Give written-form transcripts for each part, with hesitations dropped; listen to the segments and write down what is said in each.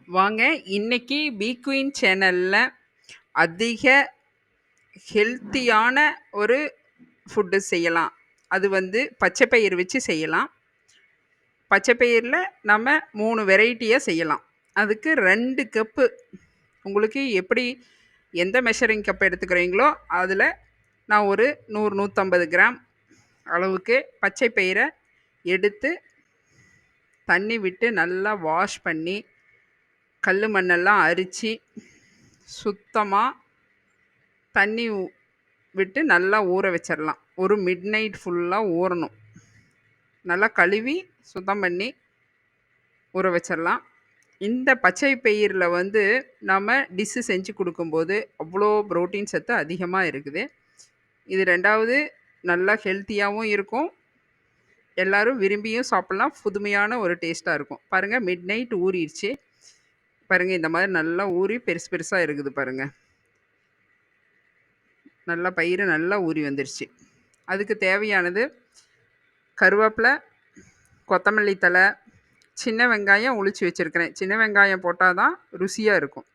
வாங்க இன்னைக்கு B queen சேனல்ல அதிக ஹெல்த்தியான ஒரு ஃபுட்டு செய்யலாம். அது வந்து பச்சை பயிறு வச்சு செய்யலாம். பச்சை பயிரில் நம்ம 3 வெரைட்டியாக செய்யலாம். அதுக்கு 2 கப்பு உங்களுக்கு எப்படி எந்த மெஷரிங் கப் எடுத்துக்கிறீங்களோ அதில் நான் ஒரு 100 150 கிராம் அளவுக்கு பச்சை பயிரை எடுத்து தண்ணி விட்டு நல்லா வாஷ் பண்ணி கல் மண்ணெல்லாம் அரித்து சுத்தமாக தண்ணி விட்டு நல்லா ஊற வச்சிடலாம். ஒரு மிட் நைட் ஃபுல்லாக ஊறணும். நல்லா கழுவி சுத்தம் பண்ணி ஊற வச்சிடலாம். இந்த பச்சை பயிரில் வந்து நம்ம டிஷ்ஷு செஞ்சு கொடுக்கும்போது அவ்வளோ புரோட்டீன் சத்து அதிகமாக இருக்குது. இது 2வது நல்லா ஹெல்த்தியாகவும் இருக்கும். எல்லோரும் விரும்பியும் சாப்பிட்லாம். புதுமையான ஒரு டேஸ்ட்டாக இருக்கும். பாருங்கள், மிட் நைட் ஊறிடுச்சு. பாருங்கள், இந்த மாதிரி நல்லா ஊறி பெருசு பெருசாக இருக்குது பாருங்கள். நல்லா பயிறு நல்லா ஊறி வந்துருச்சு. அதுக்கு தேவையானது கருவேப்பிலை, கொத்தமல்லி தழை, சின்ன வெங்காயம் உளிச்சு வச்சுருக்கிறேன். சின்ன வெங்காயம் போட்டால் தான் ருசியாக இருக்கும்.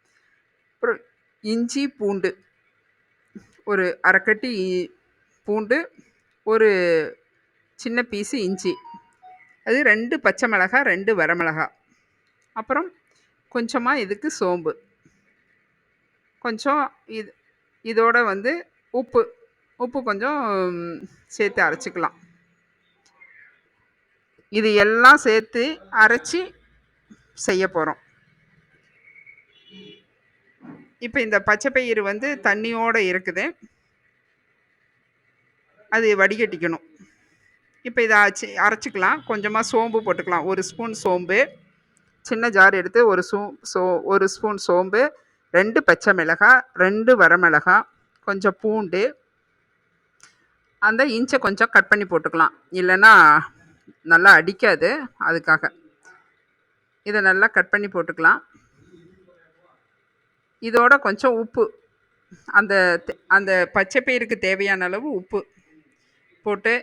அப்புறம் இஞ்சி பூண்டு ஒரு அரைக்கட்டி பூண்டு, ஒரு சின்ன பீஸு இஞ்சி, அது 2 பச்சை மிளகாய், 2 வரமிளகாய், அப்புறம் கொஞ்சமாக இதுக்கு சோம்பு, கொஞ்சம் இதோட வந்து உப்பு கொஞ்சம் சேர்த்து அரைச்சிக்கலாம். இது எல்லாம் சேர்த்து அரைச்சி செய்ய போகிறோம். இப்போ இந்த பச்சை பயிறு வந்து தண்ணியோடு இருக்குது, அது வடிகட்டிக்கணும். இப்போ இதை அரைச்சிக்கலாம். கொஞ்சமாக சோம்பு போட்டுக்கலாம். 1 ஸ்பூன் சோம்பு, சின்ன ஜார் எடுத்து ஒரு ஸ்பூன் சோம்பு, 2 பச்சை மிளகாய், 2 வரமிளகாய், கொஞ்சம் பூண்டு, அந்த இன்ச்சை கொஞ்சம் கட் பண்ணி போட்டுக்கலாம். இல்லைன்னா நல்லா அடிக்காது, அதுக்காக இதை நல்லா கட் பண்ணி போட்டுக்கலாம். இதோட கொஞ்சம் உப்பு, அந்த அந்த பச்சை பயிருக்கு தேவையான அளவு உப்பு போட்டு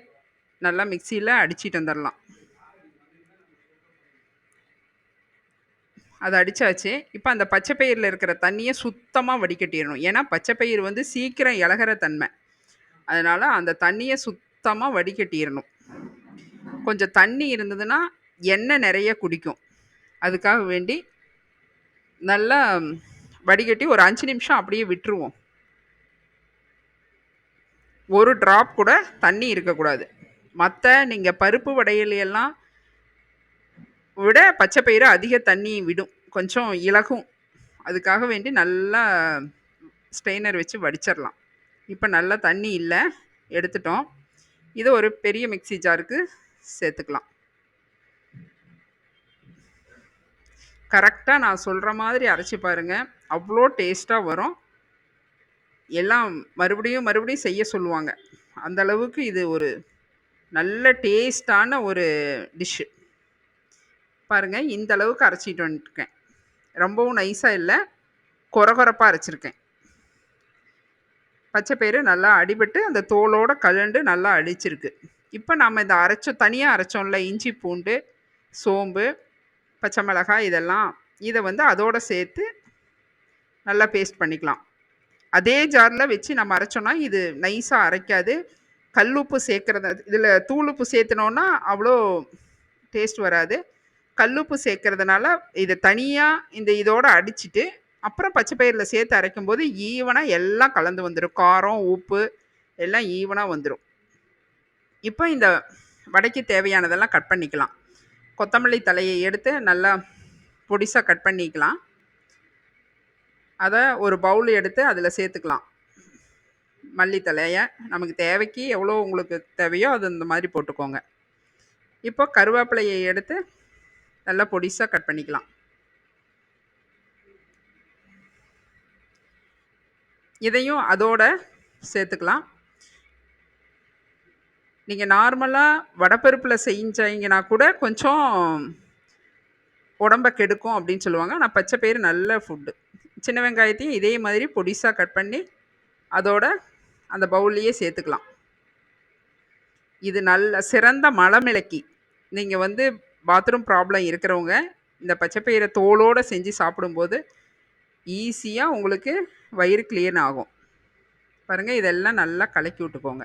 நல்லா மிக்சியில் அடிச்சிட்டு வந்துடலாம். அதை அடித்தாச்சு. இப்போ அந்த பச்சை பயிரில் இருக்கிற தண்ணியை சுத்தமாக வடிகட்டிடணும். ஏன்னா பச்சை பயிர் வந்து சீக்கிரம் இலகிற தன்மை, அதனால் அந்த தண்ணியை சுத்தமாக வடிகட்டிடணும். கொஞ்சம் தண்ணி இருந்ததுன்னா எண்ணெய் நிறைய குடிக்கும். அதுக்காக வேண்டி நல்லா வடிகட்டி ஒரு 5 நிமிஷம் அப்படியே விட்டுருவோம். ஒரு ட்ராப் கூட தண்ணி இருக்கக்கூடாது. மற்ற நீங்கள் பருப்பு வடையிலையெல்லாம் விட பச்சை பயிறு அதிக தண்ணி விடும், கொஞ்சம் இலகும். அதுக்காக வேண்டி நல்லா ஸ்ட்ரெயினர் வச்சு வடிச்சிடலாம். இப்போ நல்லா தண்ணி இல்லை, எடுத்துட்டோம். இதை ஒரு பெரிய மிக்ஸி ஜாருக்கு சேர்த்துக்கலாம். கரெக்டாக நான் சொல்கிற மாதிரி அரைச்சி பாருங்கள், அவ்வளோ டேஸ்ட்டாக வரும். எல்லாம் மறுபடியும் செய்ய சொல்லுவாங்க. அந்த அளவுக்கு இது ஒரு நல்ல டேஸ்டான ஒரு டிஷ்ஷு. பாருங்கள், இந்த அளவுக்கு அரைச்சிட்டு வந்துட்டுருக்கேன். ரொம்பவும் நைஸாக இல்லை, கொரகொரப்பாக அரைச்சிருக்கேன். பச்சை பயிறு நல்லா அடிபட்டு அந்த தோலோடு கலண்டு நல்லா அடிச்சிருக்கு. இப்போ நம்ம இந்த தனியாக அரைச்சோம்ல, இஞ்சி பூண்டு சோம்பு பச்சை மிளகாய் இதெல்லாம், இதை வந்து அதோடு சேர்த்து நல்லா பேஸ்ட் பண்ணிக்கலாம். அதே ஜாரில் வச்சு நம்ம அரைச்சோன்னா இது நைஸாக அரைக்காது. கல்லுப்பு சேர்க்குறது, இதில் தூளுப்பு சேர்த்துனோன்னா அவ்வளோ டேஸ்ட் வராது. கல்லுப்பு சேர்க்கறதுனால இதை தனியாக இதோடு அடிச்சுட்டு அப்புறம் பச்சை பயிரில் சேர்த்து அரைக்கும்போது ஈவனாக எல்லாம் கலந்து வந்துடும். காரம் உப்பு எல்லாம் ஈவனாக வந்துடும். இப்போ இந்த வடைக்கு தேவையானதெல்லாம் கட் பண்ணிக்கலாம். கொத்தமல்லி தலையை எடுத்து நல்லா பொடிசாக கட் பண்ணிக்கலாம். அதை ஒரு பவுல் எடுத்து அதில் சேர்த்துக்கலாம். மல்லித்தலையை நமக்கு தேவைக்கு எவ்வளோ உங்களுக்கு தேவையோ அது இந்த மாதிரி போட்டுக்கோங்க. இப்போ கருவேப்பிலையை எடுத்து நல்லா பொடிசாக கட் பண்ணிக்கலாம். இதையும் அதோட சேர்த்துக்கலாம். நீங்கள் நார்மலாக வடைப்பருப்பில் செஞ்சீங்கன்னா கூட கொஞ்சம் உடம்பை கெடுக்கும் அப்படின்னு சொல்லுவாங்க. ஆனால் பச்சை பயிறு நல்ல ஃபுட்டு. சின்ன வெங்காயத்தையும் இதே மாதிரி பொடிசாக கட் பண்ணி அதோட அந்த பவுல்லையே சேர்த்துக்கலாம். இது நல்ல சிறந்த மலமிளக்கி. நீங்கள் வந்து பாத்ரூம் ப்ராப்ளம் இருக்கிறவங்க இந்த பச்சை பயிரை தோலோடு செஞ்சு சாப்பிடும்போது ஈஸியாக உங்களுக்கு வயிறு கிளீன் ஆகும். பாருங்கள், இதெல்லாம் நல்லா கலக்கி விட்டுக்கோங்க.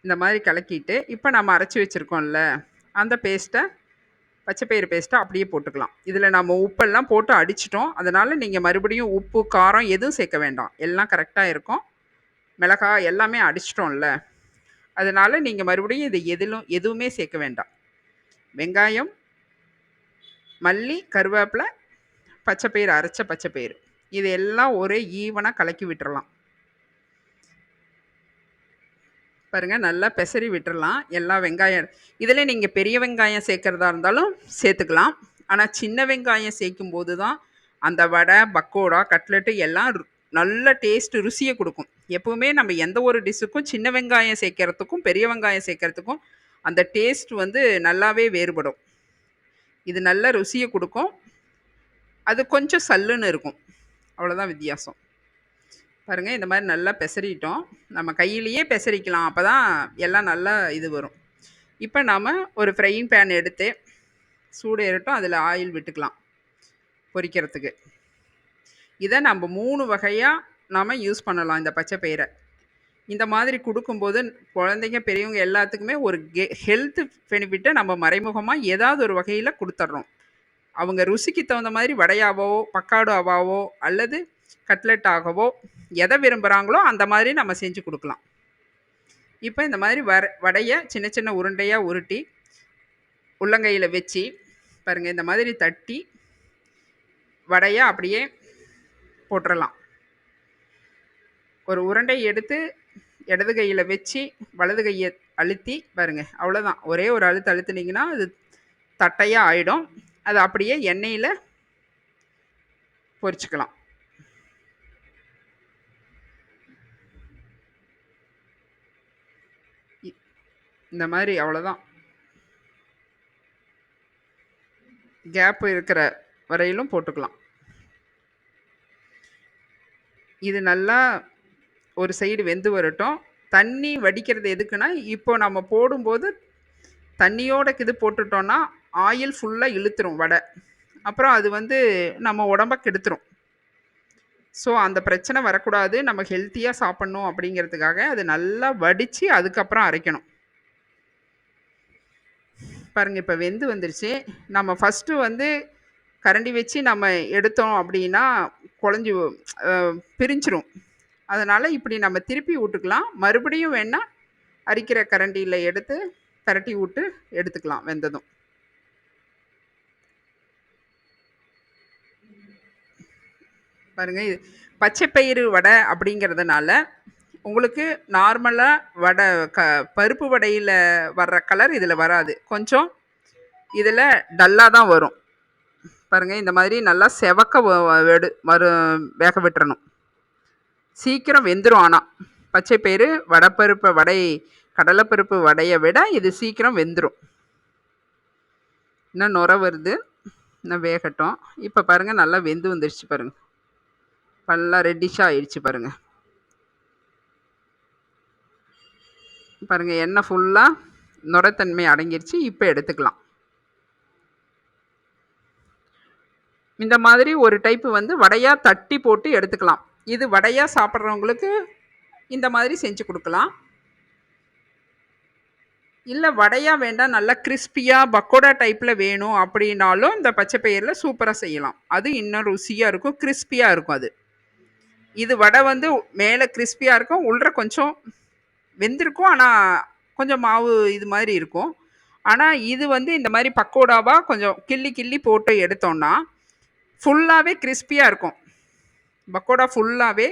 இந்த மாதிரி கலக்கிட்டு இப்போ நம்ம அரைச்சி வச்சுருக்கோம்ல அந்த பேஸ்ட்டை, பச்சைப்பயிறு பேஸ்ட்டை அப்படியே போட்டுக்கலாம். இதில் நம்ம உப்பெல்லாம் போட்டு அடிச்சிட்டோம். அதனால் நீங்கள் மறுபடியும் உப்பு காரம் எதுவும் சேர்க்க வேண்டாம். எல்லாம் கரெக்டாக இருக்கும். மிளகாய் எல்லாமே அடிச்சிட்டோம்ல, அதனால் நீங்கள் மறுபடியும் இது எதுவுமே சேர்க்க வேண்டாம். வெங்காயம், மல்லி, கருவேப்பிலை, பச்சைப்பயிறு, அரைச்ச பச்சைப்பயிறு, இது எல்லாம் ஒரே ஈவனாக கலக்கி விட்டுறலாம். பாருங்கள், நல்லா பெசரி விட்டுறலாம் எல்லா வெங்காயம். இதில் நீங்கள் பெரிய வெங்காயம் சேர்க்குறதா இருந்தாலும் சேர்த்துக்கலாம். ஆனால் சின்ன வெங்காயம் சேர்க்கும்போது தான் அந்த வடை, பக்கோடா, கட்லெட்டு எல்லாம் நல்ல டேஸ்ட்டு, ருசியை கொடுக்கும். எப்போவுமே நம்ம எந்த ஒரு டிஷ்ஷுக்கும் சின்ன வெங்காயம் சேர்க்கறதுக்கும் பெரிய வெங்காயம் சேர்க்கறதுக்கும் அந்த டேஸ்ட் வந்து நல்லாவே வேறுபடும். இது நல்ல ருசியை கொடுக்கும். அது கொஞ்சம் சல்லுன்னு இருக்கும். அவ்வளோதான் வித்தியாசம். பாருங்கள், இந்த மாதிரி நல்லா பெசரிட்டோம். நம்ம கையிலேயே பெசரிக்கலாம், அப்போ தான் எல்லாம் நல்லா இது வரும். இப்போ நாம் ஒரு ஃப்ரையிங் பேன் எடுத்து சூடு ஏறட்டும், அதில் ஆயில் விட்டுக்கலாம் பொரிக்கிறதுக்கு. இதை நம்ம 3 வகையாக நாம் யூஸ் பண்ணலாம். இந்த பச்சை பயிரை இந்த மாதிரி கொடுக்கும்போது குழந்தைங்க பெரியவங்க எல்லாத்துக்குமே ஒரு ஹெல்த் பெனிஃபிட்டை நம்ம மறைமுகமாக ஏதாவது ஒரு வகையில் கொடுத்துட்றோம். அவங்க ருசிக்கு தகுந்த மாதிரி வடையாவோ, பக்காடாவாவோ அல்லது கட்லெட் ஆகவோ எதை விரும்புகிறாங்களோ அந்த மாதிரி நம்ம செஞ்சு கொடுக்கலாம். இப்போ இந்த மாதிரி வடையை சின்ன சின்ன உருண்டையாக உருட்டி உள்ளங்கையில் வச்சு பாருங்கள், இந்த மாதிரி தட்டி வடையை அப்படியே போட்டுடலாம். ஒரு உருண்டை எடுத்து இடது கையில் வச்சு வலது கையை அழுத்தி பாருங்கள், அவ்வளோதான். ஒரே ஒரு அழுத்தினீங்கன்னா அது தட்டையாக ஆகிடும். அது அப்படியே எண்ணெயில் பொரிச்சுக்கலாம். இந்த மாதிரி அவ்வளோதான். கேப்பு இருக்கிற வரையிலும் போட்டுக்கலாம். இது நல்லா ஒரு சைடு வெந்து வரட்டும். தண்ணி வடிக்கிறது எதுக்குன்னா, இப்போ நம்ம போடும்போது தண்ணியோட இது போட்டுட்டோன்னா ஆயில் ஃபுல்லாக இழுத்துரும் வடை. அப்புறம் அது வந்து நம்ம உடம்ப கெடுத்துரும். ஸோ அந்த பிரச்சனை வரக்கூடாது, நம்ம ஹெல்த்தியாக சாப்பிட்ணும் அப்படிங்கிறதுக்காக அது நல்லா வடித்து அதுக்கப்புறம் அரைக்கணும். பாருங்கள், இப்போ வெந்து வந்துருச்சு. நம்ம ஃபஸ்ட்டு வந்து கரண்டி வச்சு நம்ம எடுத்தோம் அப்படின்னா குழஞ்சி பிரிஞ்சிரும். அதனால் இப்படி நம்ம திருப்பி விட்டுக்கலாம். மறுபடியும் வேணால் அரிக்கிற கரண்டியில் எடுத்து பரட்டி விட்டு எடுத்துக்கலாம் வெந்ததும். பாருங்கள், இது பச்சைப்பயிறு வடை அப்படிங்கிறதுனால உங்களுக்கு நார்மலாக வடை பருப்பு வடையில் வர்ற கலர் இதில் வராது. கொஞ்சம் இதில் டல்லாக தான் வரும். பாருங்கள், இந்த மாதிரி நல்லா செவக்க வேக விட்டுறணும். சீக்கிரம் வெந்துடும். ஆனால் பச்சைப்பயிறு வடைப்பருப்பு வடை, கடலைப்பருப்பு வடையை விட இது சீக்கிரம் வெந்துடும். இன்னும் நுர வருது, இன்னும் வேகட்டும். இப்போ பாருங்கள், நல்லா வெந்து வந்துடுச்சு. பாருங்கள், நல்லா ரெட்டிஷாக ஆயிடுச்சு. பாருங்கள் பாருங்கள், எண்ணெய் ஃபுல்லாக நுரத்தன்மை அடங்கிடுச்சு. இப்போ எடுத்துக்கலாம். இந்த மாதிரி ஒரு டைப்பு வந்து வடையாக தட்டி போட்டு எடுத்துக்கலாம். இது வடையாக சாப்பிட்றவங்களுக்கு இந்த மாதிரி செஞ்சு கொடுக்கலாம். இல்லை வடையாக வேண்டாம், நல்லா கிறிஸ்பியாக பக்கோடா டைப்பில் வேணும் அப்படின்னாலும் இந்த பச்சைப்பயிரில் சூப்பராக செய்யலாம். அது இன்னும் ருசியாக இருக்கும், கிறிஸ்பியாக இருக்கும். அது இது வடை வந்து மேலே கிறிஸ்பியாக இருக்கும், உள்ள கொஞ்சம் வெந்திருக்கும், ஆனால் கொஞ்சம் மாவு இது மாதிரி இருக்கும். ஆனால் இது வந்து இந்த மாதிரி பக்கோடாவாக கொஞ்சம் கிள்ளி கிள்ளி போட்டு எடுத்தோன்னா ஃபுல்லாகவே கிறிஸ்பியாக இருக்கும். பக்கோடா ஃபுல்லாகவே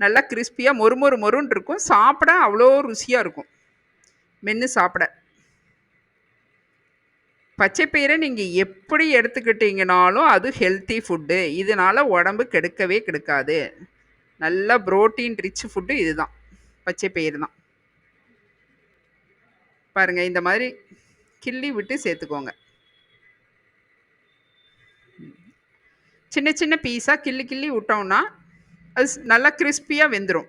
நல்லா கிறிஸ்பியாக மொறுன்னு இருக்கும். சாப்பிட அவ்வளோ ருசியாக இருக்கும், மென்று சாப்பிட. பச்சைப்பயிரை நீங்கள் எப்படி எடுத்துக்கிட்டிங்கனாலும் அது ஹெல்த்தி ஃபுட்டு. இதனால் உடம்பு கெடுக்கவே கெடுக்காது. நல்ல ப்ரோட்டீன் ரிச் ஃபுட்டு இது தான், பச்சைப்பயிறு தான். பாருங்கள், இந்த மாதிரி கிள்ளி விட்டு சேர்த்துக்கோங்க. சின்ன சின்ன பீஸாக கிள்ளி கிள்ளி விட்டோம்னா அது நல்லா கிறிஸ்பியாக வெந்துடும்.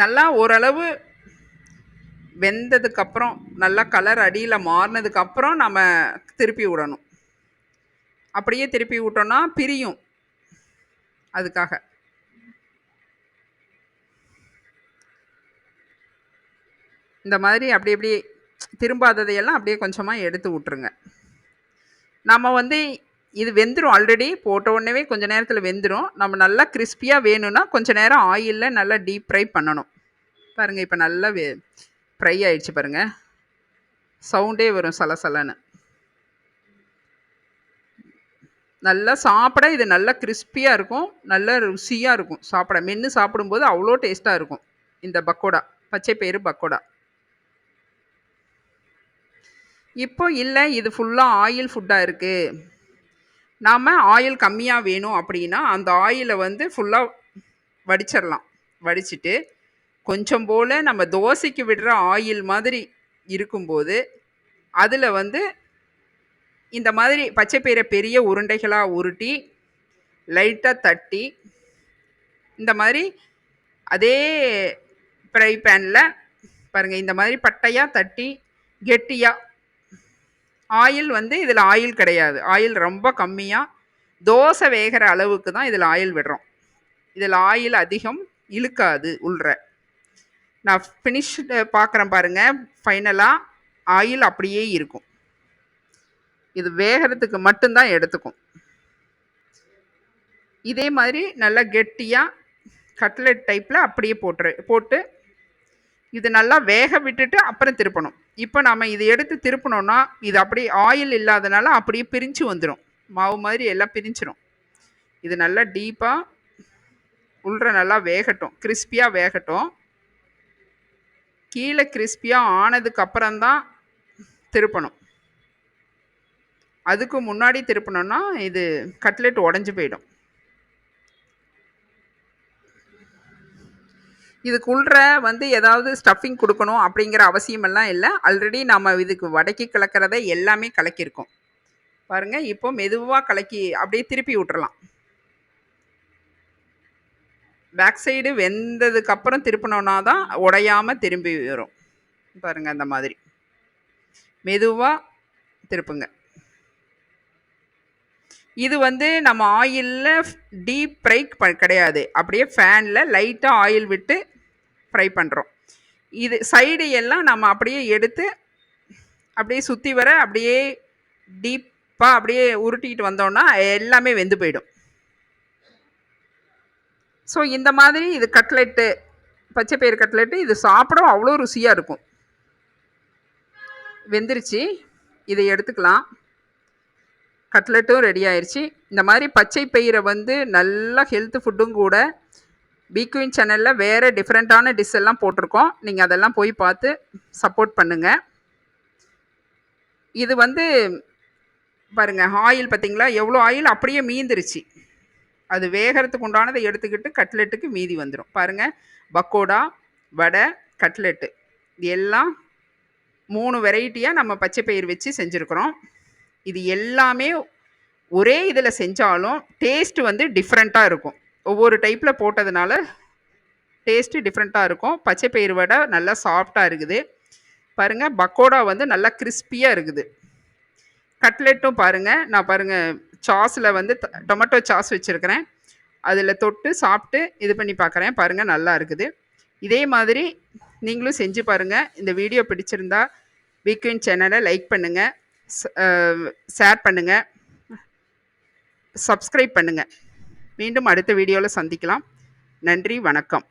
நல்லா ஓரளவு வெந்ததுக்கப்புறம் நல்லா கலர் அடியில் மாறினதுக்கப்புறம் நம்ம திருப்பி விடணும். அப்படியே திருப்பி விட்டோம்னா பிரியும். அதுக்காக இந்த மாதிரி அப்படி அப்படி திரும்பாததையெல்லாம் அப்படியே கொஞ்சமாக எடுத்து விட்ருங்க. நம்ம வந்து இது வெந்துடும், ஆல்ரெடி போட்ட உடனே கொஞ்ச நேரத்தில் வெந்துடும். நம்ம நல்லா கிறிஸ்பியாக வேணும்னா கொஞ்சம் நேரம் ஆயிலில் நல்லா டீப் ஃப்ரை பண்ணணும். பாருங்கள், இப்போ நல்லா ஃப்ரை ஆயிடுச்சு பாருங்கள். சவுண்டே வரும் சலசலன்னு. நல்லா சாப்பிட இது நல்லா கிறிஸ்பியாக இருக்கும், நல்ல ருசியாக இருக்கும். சாப்பிட மென்று சாப்பிடும்போது அவ்வளோ டேஸ்ட்டாக இருக்கும் இந்த பக்கோடா, பச்சை பயிறு பக்கோடா. இப்போ இல்லை, இது ஃபுல்லாக ஆயில் ஃபுட்டாக இருக்குது, நாம் ஆயில் கம்மியாக வேணும் அப்படின்னா அந்த ஆயிலை வந்து ஃபுல்லாக வடிச்சிடலாம். வடிச்சிட்டு கொஞ்சம் போல் நம்ம தோசைக்கு விடுற ஆயில் மாதிரி இருக்கும்போது அதில் வந்து இந்த மாதிரி பச்சைப்பயிரை பெரிய உருண்டைகளாக உருட்டி லைட்டாக தட்டி இந்த மாதிரி அதே ஃப்ரை பேனில் பாருங்கள், இந்த மாதிரி பட்டையாக தட்டி கெட்டியாக, ஆயில் வந்து இதில் ஆயில் கிடையாது, ஆயில் ரொம்ப கம்மியாக தோசை வேகிற அளவுக்கு தான் இதில் ஆயில் விடுறோம். இதில் ஆயில் அதிகம் இழுக்காது உள்ற. நான் ஃபினிஷ்டு பார்க்குறேன் பாருங்கள், ஃபைனலாக ஆயில் அப்படியே இருக்கும். இது வேகிறதுக்கு மட்டும்தான் எடுத்துக்கும். இதே மாதிரி நல்லா கெட்டியாக கட்லெட் டைப்பில் அப்படியே போட்டு இது நல்லா வேக விட்டுட்டு அப்புறம் திருப்பணும். இப்போ நம்ம இது எடுத்து திருப்பினோன்னா இது அப்படியே ஆயில் இல்லாதனால அப்படியே பிரிஞ்சு வந்துடும், மாவு மாதிரி எல்லாம் பிரிஞ்சிடும். இது நல்லா டீப்பாக உள்ற நல்லா வேகட்டும், கிறிஸ்பியாக வேகட்டும். கீழே கிறிஸ்பியாக ஆனதுக்கு அப்புறம்தான் திருப்பணும். அதுக்கு முன்னாடி திருப்பினோன்னா இது கட்லெட் உடஞ்சி போயிடும். இதுக்குள்ற வந்து ஏதாவது ஸ்டஃபிங் கொடுக்கணும் அப்படிங்கிற அவசியமெல்லாம் இல்லை. ஆல்ரெடி நம்ம இதுக்கு வடக்கி கலக்கிறத எல்லாமே கலக்கியிருக்கோம் பாருங்கள். இப்போ மெதுவாக கலக்கி அப்படியே திருப்பி விட்டுறலாம். பேக் சைடு வெந்ததுக்கப்புறம் திருப்பினோன்னா தான் உடையாமல் திரும்பி வரும் பாருங்கள். அந்த மாதிரி மெதுவாக திருப்புங்க. இது வந்து நம்ம ஆயிலில் டீப் ஃப்ரை கிடையாது, அப்படியே ஃபேனில் லைட்டாக ஆயில் விட்டு ஃப்ரை பண்ணுறோம். இது சைடு எல்லாம் நம்ம அப்படியே எடுத்து அப்படியே சுற்றி வர அப்படியே டீப்பாக அப்படியே உருட்டிக்கிட்டு வந்தோன்னா எல்லாமே வெந்து போயிடும். ஸோ இந்த மாதிரி இது கட்லெட்டு, பச்சைப்பயிறு கட்லெட்டு, இது சாப்பிட அவ்வளோ ருசியாக இருக்கும். வெந்துருச்சு, இதை எடுத்துக்கலாம். கட்லெட்டும் ரெடி ஆயிடுச்சு. இந்த மாதிரி பச்சை பயிரை வந்து நல்ல ஹெல்த் ஃபுட்டும் கூட. பிக்யூன் சேனலில் வேறு டிஃப்ரெண்ட்டான டிஷ் எல்லாம் போட்டிருக்கோம், நீங்கள் அதெல்லாம் போய் பார்த்து சப்போர்ட் பண்ணுங்கள். இது வந்து பாருங்கள், ஆயில் பார்த்திங்களா எவ்வளோ ஆயில் அப்படியே மீந்துருச்சு. அது வேகிறதுக்கு உண்டானதை எடுத்துக்கிட்டு கட்லெட்டுக்கு மீதி வந்துடும் பாருங்கள். பக்கோடா, வடை, கட்லெட்டு இது எல்லாம் 3 வெரைட்டியாக நம்ம பச்சை பயிர் வச்சு செஞ்சுருக்குறோம். இது எல்லாமே ஒரே இதில் செஞ்சாலும் டேஸ்ட்டு வந்து டிஃப்ரெண்ட்டாக இருக்கும். ஒவ்வொரு டைப்பில் போட்டதுனால டேஸ்ட்டு டிஃப்ரெண்ட்டாக இருக்கும். பச்சை பயிர் வடை நல்லா சாஃப்டாக இருக்குது பாருங்கள். பக்கோடா வந்து நல்லா கிறிஸ்பியாக இருக்குது. கட்லெட்டும் பாருங்கள், நான் பாருங்கள் சாஸில் வந்து டொமேட்டோ சாஸ் வச்சுருக்கிறேன், அதில் தொட்டு சாப்பிட்டு இது பண்ணி பார்க்குறேன் பாருங்கள், நல்லா இருக்குது. இதே மாதிரி நீங்களும் செஞ்சு பாருங்கள். இந்த வீடியோ பிடிச்சிருந்தா பிக்யூன் சேனலை லைக் பண்ணுங்கள், ஷேர் பண்ணுங்கள், சப்ஸ்கிரைப் பண்ணுங்கள். மீண்டும் அடுத்த வீடியோவில் சந்திக்கலாம். நன்றி, வணக்கம்.